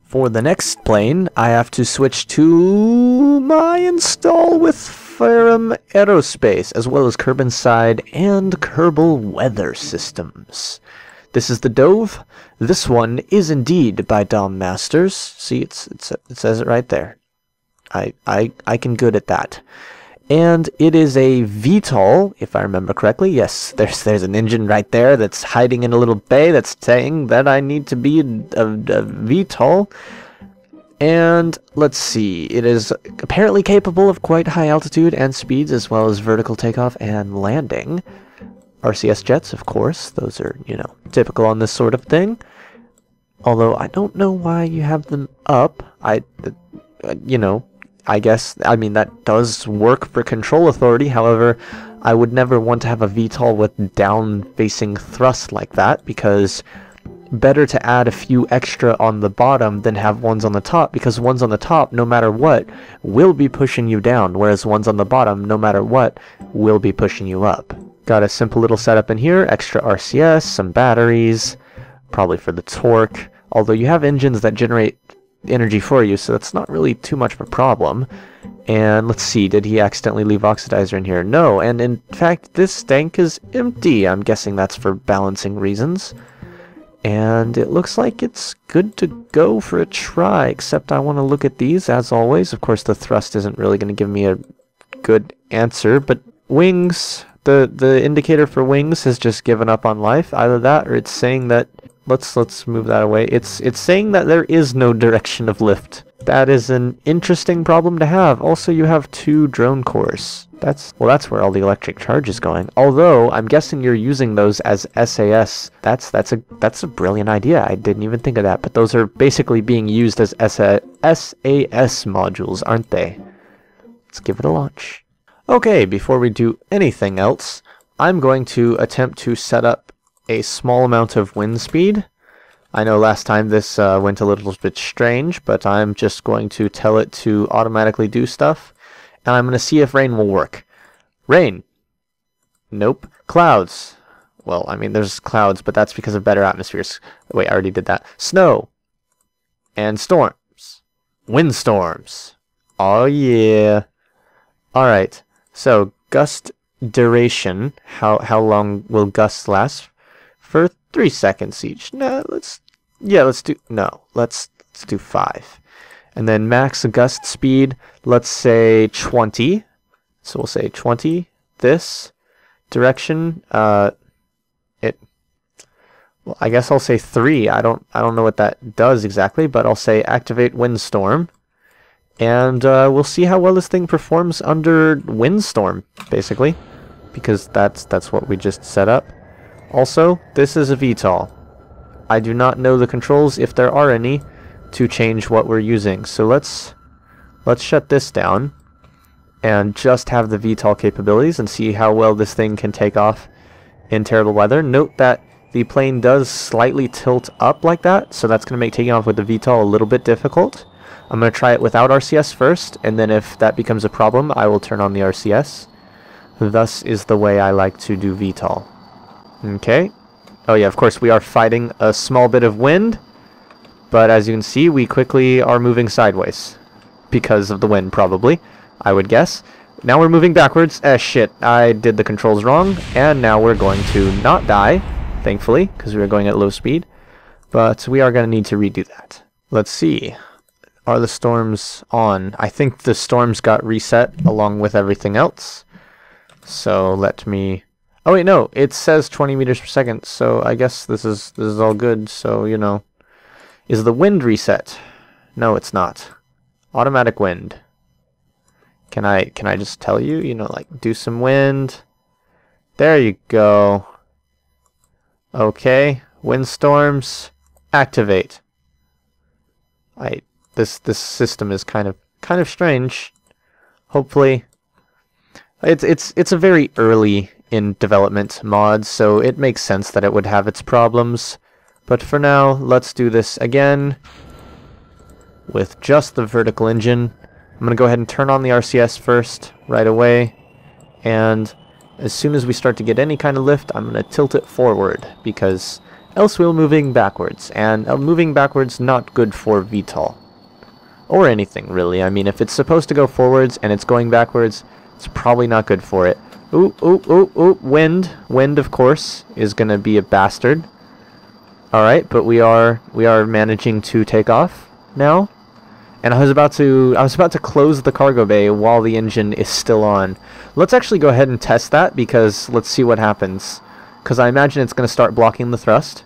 For the next plane, I have to switch to my install with Ferrum Aerospace, as well as Kerbin Side and Kerbal Weather Systems. This is the Dove. This one is indeed by Dom Masters. See, it says it right there. I can good at that. And it is a VTOL, if I remember correctly. Yes, there's an engine right there that's hiding in a little bay that's saying that I need to be a VTOL. And let's see, it is apparently capable of quite high altitude and speeds, as well as vertical takeoff and landing. RCS jets, of course, those are, typical on this sort of thing. Although I don't know why you have them up. I guess, that does work for control authority. However, I would never want to have a VTOL with down-facing thrust like that, because better to add a few extra on the bottom than have ones on the top, because ones on the top, no matter what, will be pushing you down, whereas ones on the bottom, no matter what, will be pushing you up. Got a simple little setup in here, extra RCS, some batteries, probably for the torque, although you have engines that generate energy for you, so that's not really too much of a problem. And let's see, did he accidentally leave oxidizer in here? No, and in fact this tank is empty. I'm guessing that's for balancing reasons. And it looks like it's good to go for a try, except I want to look at these as always. Of course the thrust isn't really going to give me a good answer, but wings, the indicator for wings has just given up on life. Either that or it's saying that Let's move that away. It's saying that there is no direction of lift. That is an interesting problem to have. Also, you have 2 drone cores. That's where all the electric charge is going. Although I'm guessing you're using those as SAS. That's a brilliant idea. I didn't even think of that. But those are basically being used as SAS modules, aren't they? Let's give it a launch. Okay, before we do anything else, I'm going to attempt to set up a small amount of wind speed. I know last time this went a little bit strange, but I'm just going to tell it to automatically do stuff, and I'm going to see if rain will work. Rain. Nope. Clouds. Well, there's clouds, but that's because of better atmospheres. Wait, I already did that. Snow. And storms. Windstorms. Oh yeah. Alright, so gust duration. How long will gusts last? For 3 seconds each. No, let's do 5. And then max gust speed, let's say 20. So we'll say 20. This direction, well, I guess I'll say 3. I don't know what that does exactly, but I'll say activate windstorm. And we'll see how well this thing performs under windstorm, basically, because that's what we just set up. Also, this is a VTOL. I do not know the controls, if there are any, to change what we're using. So let's shut this down and just have the VTOL capabilities and see how well this thing can take off in terrible weather. Note that the plane does slightly tilt up like that, so that's going to make taking off with the VTOL a little bit difficult. I'm going to try it without RCS first, and then if that becomes a problem, I will turn on the RCS. Thus is the way I like to do VTOL. Okay. Oh yeah, of course we are fighting a small bit of wind, but as you can see, we quickly are moving sideways. Because of the wind, probably, I would guess. Now we're moving backwards. Shit, I did the controls wrong, and now we're going to not die, thankfully, because we were going at low speed. But we are going to need to redo that. Let's see. Are the storms on? I think the storms got reset along with everything else. So let me... Oh wait, no, it says 20 meters per second, so I guess this is all good. So, is the wind reset? No, it's not. Automatic wind. Can I just tell you, do some wind? There you go. Okay, windstorms, activate. This system is kind of strange. Hopefully, it's a very early in development mod, so it makes sense that it would have its problems. But for now, let's do this again with just the vertical engine. I'm going to go ahead and turn on the RCS first, right away. And as soon as we start to get any kind of lift, I'm going to tilt it forward, because else we're moving backwards. And moving backwards, not good for VTOL. Or anything, really. I mean, if it's supposed to go forwards and it's going backwards, it's probably not good for it. Ooh, ooh, ooh, ooh, wind. Wind, of course, is going to be a bastard. Alright, but we are managing to take off now. And I was about to close the cargo bay while the engine is still on. Let's actually go ahead and test that, because let's see what happens. Because I imagine it's going to start blocking the thrust.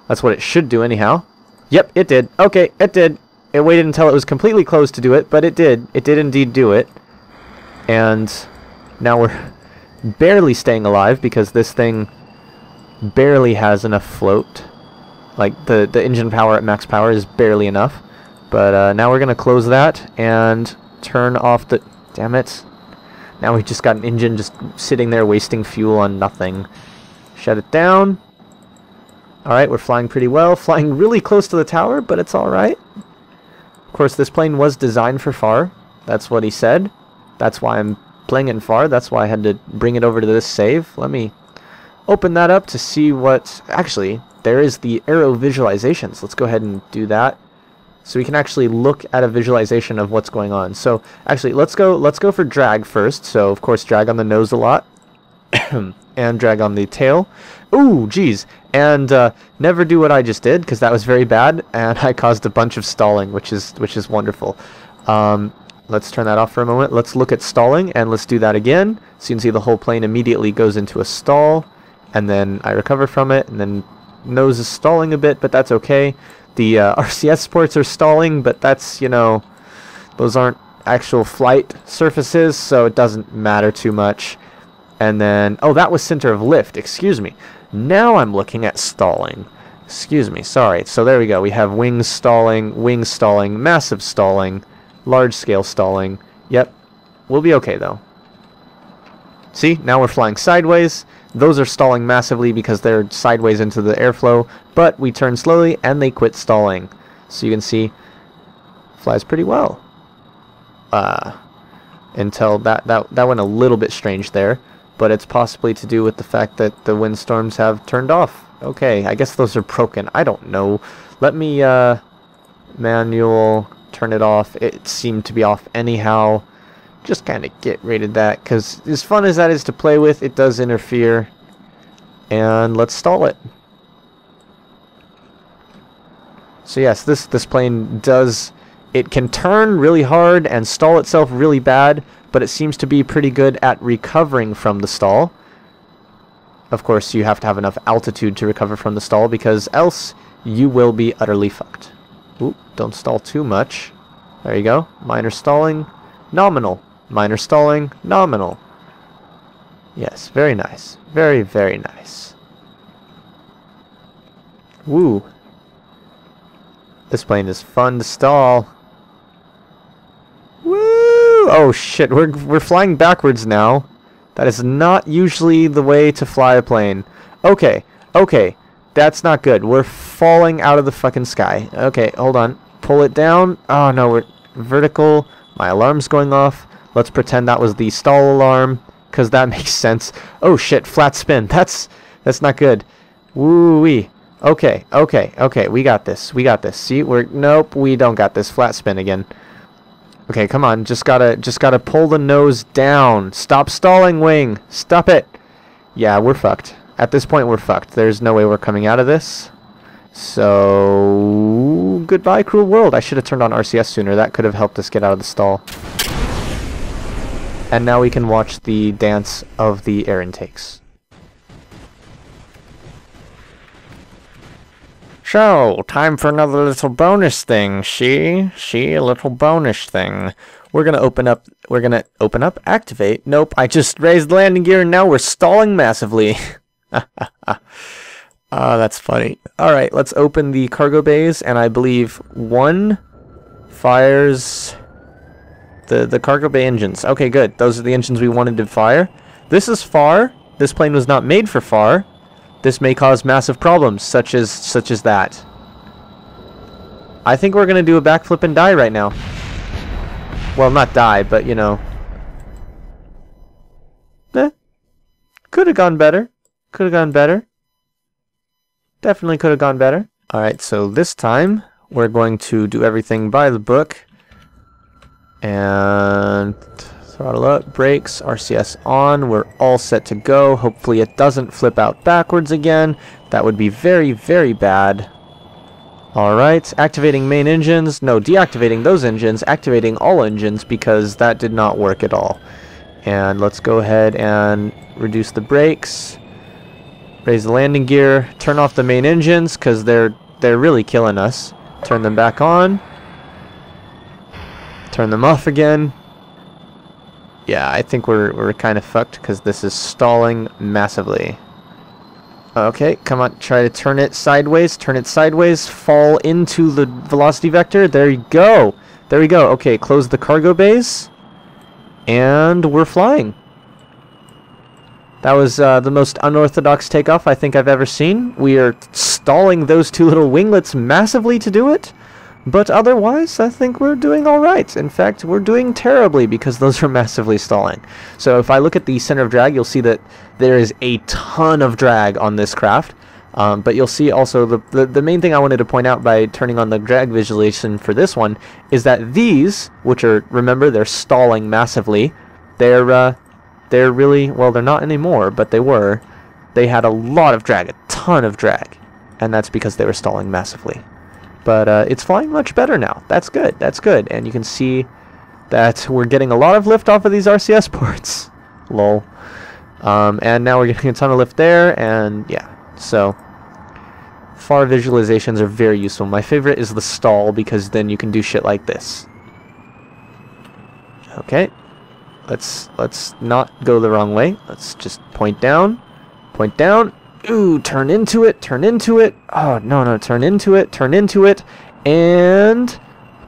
That's what it should do anyhow. Yep, it did. Okay, it did. It waited until it was completely closed to do it, but it did. It did indeed do it. And now we're barely staying alive because this thing barely has enough float. Like, the engine power at max power is barely enough. But now we're going to close that and turn off the... Damn it. Now we just got an engine just sitting there wasting fuel on nothing. Shut it down. Alright, we're flying pretty well. Flying really close to the tower, but it's alright. Of course, this plane was designed for FAR. That's what he said. That's why I'm playing in FAR. That's why I had to bring it over to this save. Let me open that up to see what... Actually, there is the aero visualizations. Let's go ahead and do that. So we can actually look at a visualization of what's going on. So actually, let's go for drag first. So of course, drag on the nose a lot, and drag on the tail. Ooh, geez, and never do what I just did, because that was very bad, and I caused a bunch of stalling, which is wonderful. Let's turn that off for a moment. Let's look at stalling, and let's do that again. So you can see the whole plane immediately goes into a stall, and then I recover from it, and then nose is stalling a bit, but that's okay. The RCS ports are stalling, but that's, you know, those aren't actual flight surfaces, so it doesn't matter too much. And then, oh, that was center of lift, excuse me. Now I'm looking at stalling. Excuse me, sorry. So there we go. We have wings stalling, massive stalling, large-scale stalling. Yep, we'll be okay, though. See, now we're flying sideways. Those are stalling massively because they're sideways into the airflow, but we turn slowly and they quit stalling. So you can see, flies pretty well. Until that went a little bit strange there, but it's possibly to do with the fact that the windstorms have turned off. Okay, I guess those are broken. I don't know. Let me manual turn it off. It seemed to be off anyhow. Just kind of get rid of that, because as fun as that is to play with, it does interfere. And let's stall it. So yes, this plane does... It can turn really hard and stall itself really bad, but it seems to be pretty good at recovering from the stall. Of course, you have to have enough altitude to recover from the stall, because else you will be utterly fucked. Ooh, don't stall too much. There you go. Minor stalling. Nominal. Minor stalling, nominal. Yes, very nice. Very, very nice. Woo. This plane is fun to stall. Woo! Oh shit, we're flying backwards now. That is not usually the way to fly a plane. Okay, okay. That's not good. We're falling out of the fucking sky. Okay, hold on. Pull it down. Oh no, we're vertical. My alarm's going off. Let's pretend that was the stall alarm, because that makes sense. Oh shit, flat spin. That's not good. Woo-wee. Okay, okay, okay. We got this. We got this. See, nope, we don't got this. Flat spin again. Okay, come on. Just gotta pull the nose down. Stop stalling, wing. Stop it. Yeah, we're fucked. At this point, we're fucked. There's no way we're coming out of this. So, goodbye, cruel world. I should have turned on RCS sooner. That could have helped us get out of the stall. And now we can watch the dance of the air intakes. So, time for another little bonus thing, see? See, a little bonus thing. We're gonna open up, activate. Nope, I just raised the landing gear and now we're stalling massively. That's funny. Alright, let's open the cargo bays, and I believe one fires... The cargo bay engines. Okay, good. Those are the engines we wanted to fire. This is FAR. This plane was not made for FAR. This may cause massive problems, such as that. I think we're gonna do a backflip and die right now. Well, not die, but you know. Could have gone better. Could have gone better. Definitely could have gone better. Alright, so this time we're going to do everything by the book. And throttle up, brakes, RCS on. We're all set to go. Hopefully it doesn't flip out backwards again. That would be very, very bad. Alright, activating main engines. No, deactivating those engines. Activating all engines because that did not work at all. And let's go ahead and reduce the brakes. Raise the landing gear. Turn off the main engines because they're really killing us. Turn them back on. Turn them off again. Yeah, I think we're kind of fucked because this is stalling massively. Okay, come on, try to turn it sideways. Turn it sideways. Fall into the velocity vector. There you go. There we go. Okay, close the cargo bays. And we're flying. That was the most unorthodox takeoff I think I've ever seen. We are stalling those two little winglets massively to do it. But otherwise, I think we're doing alright. In fact, we're doing terribly because those are massively stalling. So if I look at the center of drag, you'll see that there is a ton of drag on this craft. But you'll see also the main thing I wanted to point out by turning on the drag visualization for this one is that these, which are, remember, they're stalling massively. They're really, well, they're not anymore, but they were. They had a lot of drag, a ton of drag. And that's because they were stalling massively. But it's flying much better now. That's good. That's good. And you can see that we're getting a lot of lift off of these RCS ports. Lol. And now we're getting a ton of lift there. And yeah. So FAR visualizations are very useful. My favorite is the stall because then you can do shit like this. Okay. Let's not go the wrong way. Let's just point down. Point down. Ooh, turn into it, turn into it. Oh, no, turn into it, and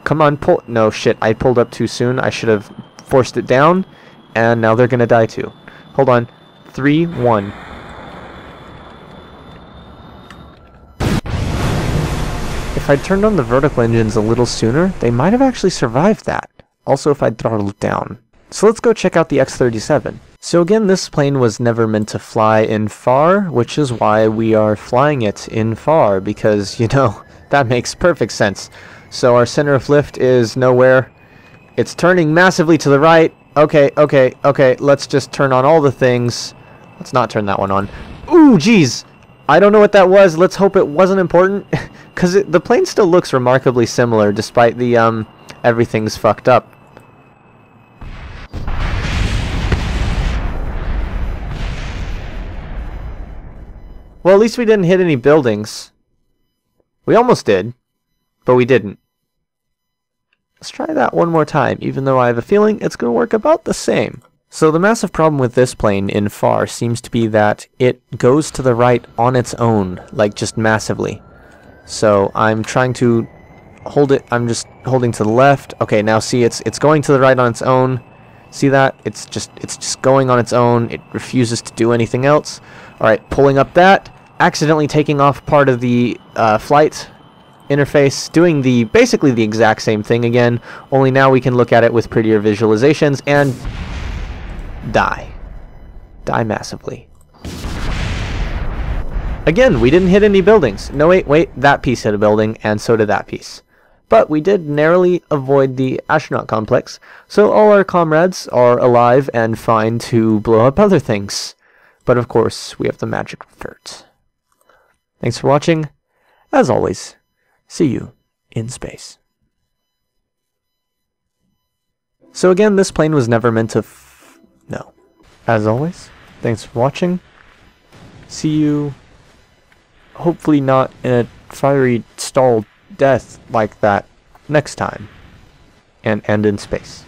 come on, pull. No, shit, I pulled up too soon. I should have forced it down, and now they're gonna die too. Hold on. 3, 1. If I'd turned on the vertical engines a little sooner, they might have actually survived that. Also, if I'd throttled down. So let's go check out the X-37. So again, this plane was never meant to fly in FAR, which is why we are flying it in FAR, because, you know, that makes perfect sense. So our center of lift is nowhere. It's turning massively to the right. Okay, let's just turn on all the things. Let's not turn that one on. Ooh, jeez! I don't know what that was. Let's hope it wasn't important, because the plane still looks remarkably similar, despite the, everything's fucked up. Well, at least we didn't hit any buildings. We almost did, but we didn't. Let's try that one more time, even though I have a feeling it's going to work about the same. So the massive problem with this plane in FAR seems to be that it goes to the right on its own, like just massively. So I'm trying to hold it, I'm just holding to the left. Okay, now see, it's going to the right on its own. See that? It's just going on its own. It refuses to do anything else. Alright, pulling up that, accidentally taking off part of the flight interface, doing basically the exact same thing again, only now we can look at it with prettier visualizations and die. Die massively. Again, we didn't hit any buildings. No, wait, that piece hit a building, and so did that piece. But we did narrowly avoid the astronaut complex, so all our comrades are alive and fine to blow up other things. But of course, we have the magic of dirt. Thanks for watching. As always, see you in space. So again, this plane was never meant to no. As always, thanks for watching. See you, hopefully not in a fiery stalled death like that next time, and in space.